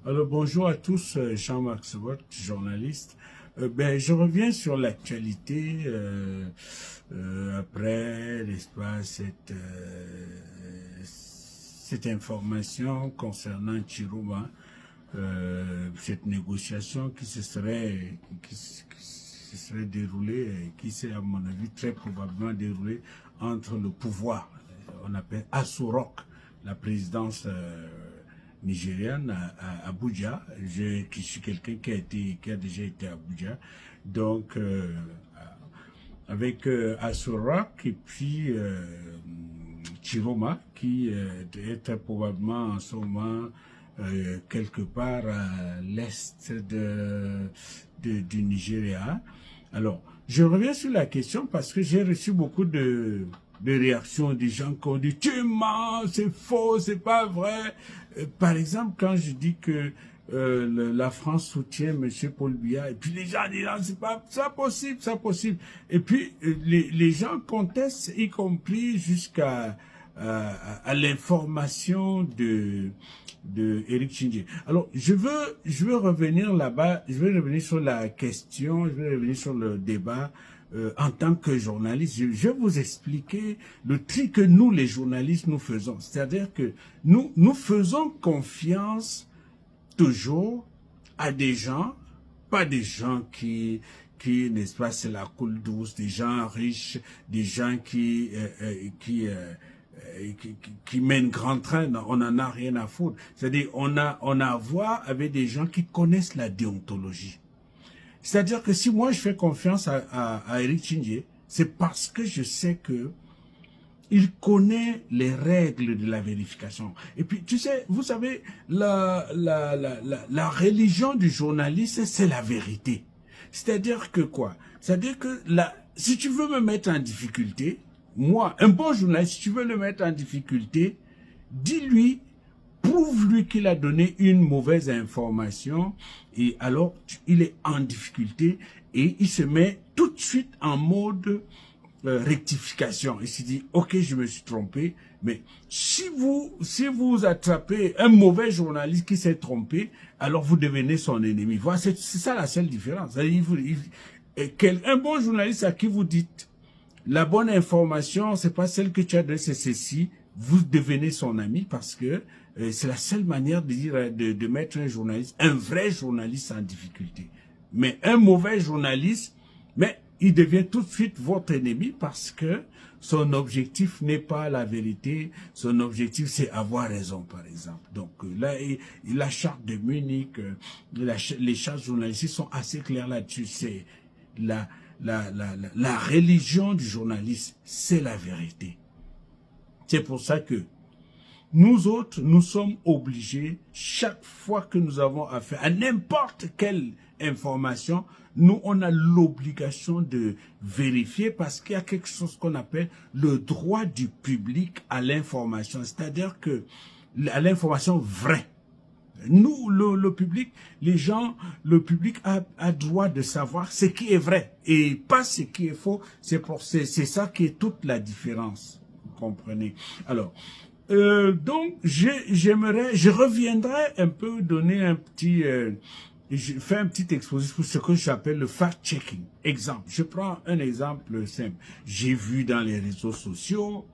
Alors bonjour à tous, Jean-Marc Sebot, journaliste. Je reviens sur l'actualité après, n'est-ce pas, cette information concernant Chiroma, cette négociation qui se serait déroulée, qui s'est à mon avis très probablement déroulée entre le pouvoir, on appelle Assurok, la présidence nigériane à Abuja. Je suis quelqu'un qui a déjà été à Abuja. Donc, avec Assurok et puis Chiroma, qui est très probablement en ce moment quelque part à l'est du Nigeria. Alors, je reviens sur la question parce que j'ai reçu beaucoup de réactions des gens qui ont dit « Tu mens, c'est faux, c'est pas vrai ». Par exemple, quand je dis que la France soutient M. Paul Biya, et puis les gens disent « Non, c'est pas ça possible, ça possible ». Et puis, les gens contestent, y compris jusqu'à l'information de Eric Chindje. Alors, je veux revenir là-bas, je vais revenir sur la question, je vais revenir sur le débat en tant que journaliste. Je vais vous expliquer le tri que nous, les journalistes, nous faisons. C'est-à-dire que nous faisons confiance toujours à des gens, pas des gens qui n'est-ce pas, c'est la coule douce, des gens riches, des gens qui mènent grand train, on n'en a rien à foutre. C'est-à-dire, on a à voir avec des gens qui connaissent la déontologie. C'est-à-dire que si moi je fais confiance à Eric Chindje, c'est parce que je sais que il connaît les règles de la vérification. Et puis, tu sais, vous savez, la religion du journaliste, c'est la vérité. C'est-à-dire que quoi? C'est-à-dire que si tu veux me mettre en difficulté, moi, un bon journaliste, si tu veux le mettre en difficulté, dis-lui, prouve-lui qu'il a donné une mauvaise information et alors il est en difficulté et il se met tout de suite en mode rectification. Il se dit, ok, je me suis trompé, mais si vous attrapez un mauvais journaliste qui s'est trompé, alors vous devenez son ennemi. Voilà, c'est ça la seule différence. Un bon journaliste à qui vous dites, la bonne information, c'est pas celle que tu as donnée, c'est ceci, vous devenez son ami parce que c'est la seule manière de dire, de mettre un vrai journaliste en difficulté. Mais un mauvais journaliste, mais il devient tout de suite votre ennemi parce que son objectif n'est pas la vérité, son objectif c'est avoir raison, par exemple. Donc là, la charte de Munich, les chartes journalistiques sont assez claires là-dessus. C'est la religion du journaliste, c'est la vérité. C'est pour ça que nous autres, nous sommes obligés, chaque fois que nous avons affaire à n'importe quelle information, nous, on a l'obligation de vérifier parce qu'il y a quelque chose qu'on appelle le droit du public à l'information, c'est-à-dire que à l'information vraie. Nous, le public, le public a droit de savoir ce qui est vrai et pas ce qui est faux. C'est ça qui est toute la différence. Vous comprenez? Alors, donc, je reviendrai un peu donner un petit, je fais un petit exposé pour ce que j'appelle le fact-checking. Exemple, je prends un exemple simple. J'ai vu dans les réseaux sociaux,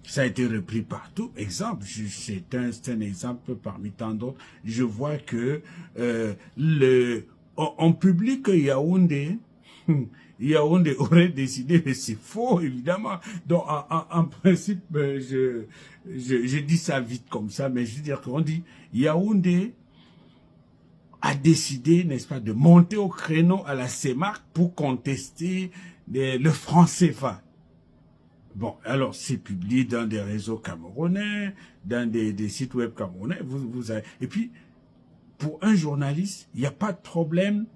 ça a été repris partout. Exemple, c'est un exemple parmi tant d'autres. Je vois que on publie que Yaoundé aurait décidé, mais c'est faux, évidemment. Donc, en principe, je dis ça vite comme ça, mais je veux dire qu'on dit Yaoundé a décidé, n'est-ce pas, de monter au créneau à la CEMAC pour contester le franc CFA. Bon, alors c'est publié dans des réseaux camerounais, dans des sites web camerounais. Et puis, pour un journaliste, il n'y a pas de problème.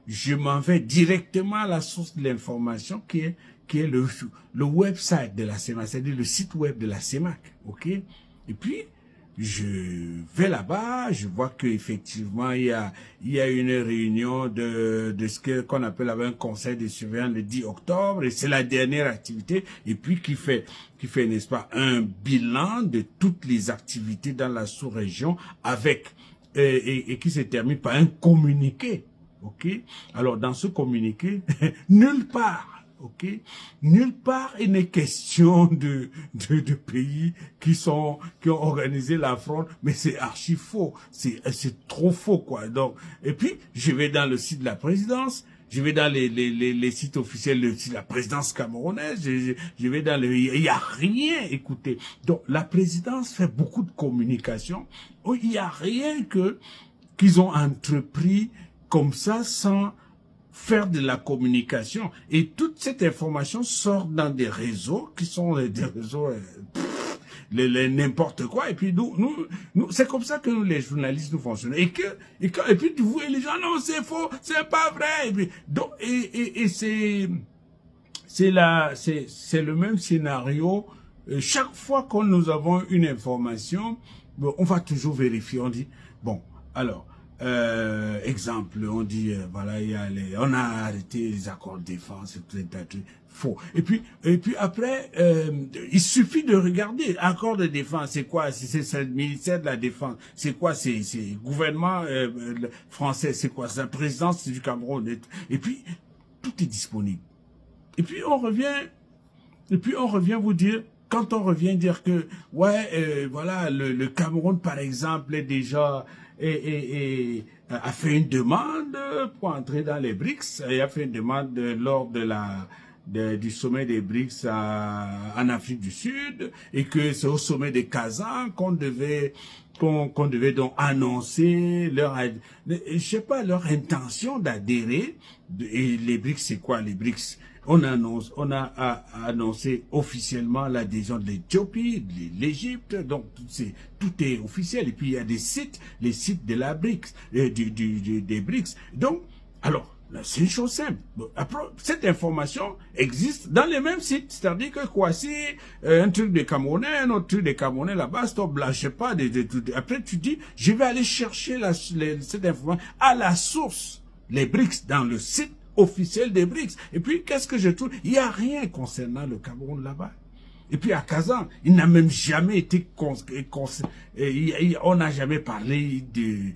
Je m'en vais directement à la source de l'information qui est le website de la CEMAC, c'est-à-dire le site web de la CEMAC, ok? Et puis, je vais là-bas, je vois qu'effectivement, il y a une réunion de ce qu'on appelle un conseil de surveillance le 10 octobre, et c'est la dernière activité, et puis qui fait, n'est-ce pas, un bilan de toutes les activités dans la sous-région avec et qui se termine par un communiqué. Ok? Alors, dans ce communiqué, nulle part, ok? Nulle part il n'est question de pays qui ont organisé la fronde, mais c'est archi faux. C'est trop faux, quoi. Donc, et puis, je vais dans le site de la présidence, je vais dans les sites officiels de la présidence camerounaise, je vais dans il y a rien, écoutez. Donc, la présidence fait beaucoup de communication. Il y a rien qu'ils ont entrepris comme ça sans faire de la communication. Et toute cette information sort dans des réseaux qui sont des réseaux n'importe quoi. Et puis nous c'est comme ça que nous, les journalistes, nous fonctionnons. Et puis vous et les gens, non, c'est faux, c'est pas vrai. Et puis, donc, c'est le même scénario. Chaque fois que nous avons une information, on va toujours vérifier. On dit, bon, alors, exemple, on dit, voilà, on a arrêté les accords de défense, tout un truc faux. Et puis après, il suffit de regarder, accord de défense, c'est quoi? C'est le ministère de la Défense. C'est quoi? C'est gouvernement français, c'est quoi? C'est la présidence du Cameroun. Et puis, tout est disponible. Et puis on revient vous dire, quand on revient dire que, ouais, voilà, le Cameroun, par exemple, est déjà, a fait une demande pour entrer dans les BRICS, et a fait une demande lors du sommet des BRICS en Afrique du Sud, et que c'est au sommet de Kazan qu'on devait donc annoncer leur intention d'adhérer. Et les BRICS, c'est quoi les BRICS? On a annoncé officiellement l'adhésion de l'Éthiopie, de l'Égypte, donc tout est officiel. Et puis il y a les sites de la BRICS, des BRICS. Donc, alors, c'est une chose simple. Après, cette information existe dans les mêmes sites. C'est-à-dire que quoi, si un truc de Camerounais, un autre truc de Camerounais là-bas, stop, là, je sais pas, après tu dis, je vais aller chercher cette information à la source, les BRICS, dans le site officiel des BRICS. Et puis, qu'est-ce que je trouve? Il n'y a rien concernant le Cameroun là-bas. Et puis à Kazan, il n'a même jamais été on n'a jamais parlé de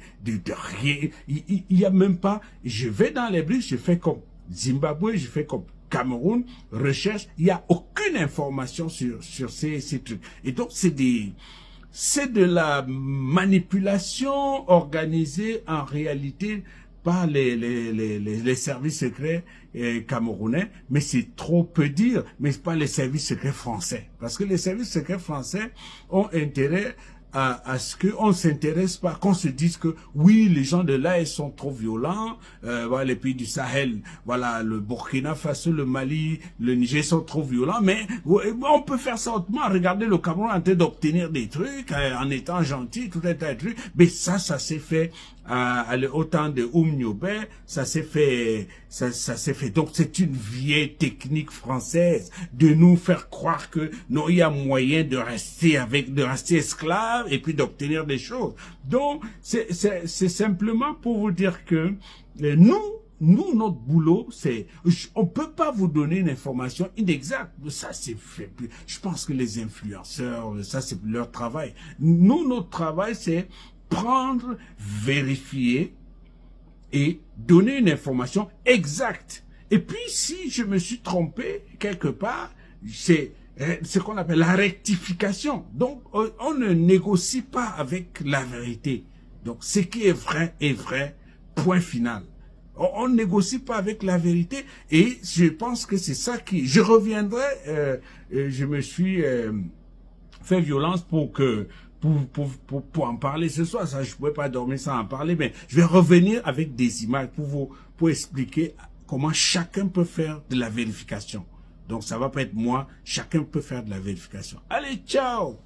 rien. Il y a même pas. Je vais dans les BRICS, je fais comme Zimbabwe, je fais comme Cameroun, recherche. Il n'y a aucune information sur ces trucs. Et donc c'est de la manipulation organisée en réalité par les services secrets camerounais, mais c'est trop peu dire, mais c'est pas les services secrets français. Parce que les services secrets français ont intérêt à ce qu'on s'intéresse pas, qu'on se dise que oui, les gens de là, ils sont trop violents, voilà, les pays du Sahel, voilà, le Burkina Faso, le Mali, le Niger sont trop violents, mais on peut faire ça autrement. Regardez le Cameroun en train d'obtenir des trucs, en étant gentil, tout un tas de trucs, mais ça s'est fait au temps de Oumniobé, ça s'est fait. Donc c'est une vieille technique française de nous faire croire que non, il y a moyen de rester esclave et puis d'obtenir des choses. Donc c'est simplement pour vous dire que nous, notre boulot, on peut pas vous donner une information inexacte. Ça, c'est fait. Je pense que les influenceurs, ça, c'est leur travail. Nous, notre travail, c'est prendre, vérifier et donner une information exacte. Et puis, si je me suis trompé quelque part, c'est ce qu'on appelle la rectification. Donc, on ne négocie pas avec la vérité. Donc, ce qui est vrai, point final. On ne négocie pas avec la vérité et je pense que c'est ça qui... Je reviendrai, je me suis fait violence pour en parler ce soir. Ça, je ne pouvais pas dormir sans en parler, mais je vais revenir avec des images pour expliquer comment chacun peut faire de la vérification. Donc, ça va pas être moi, chacun peut faire de la vérification. Allez, ciao!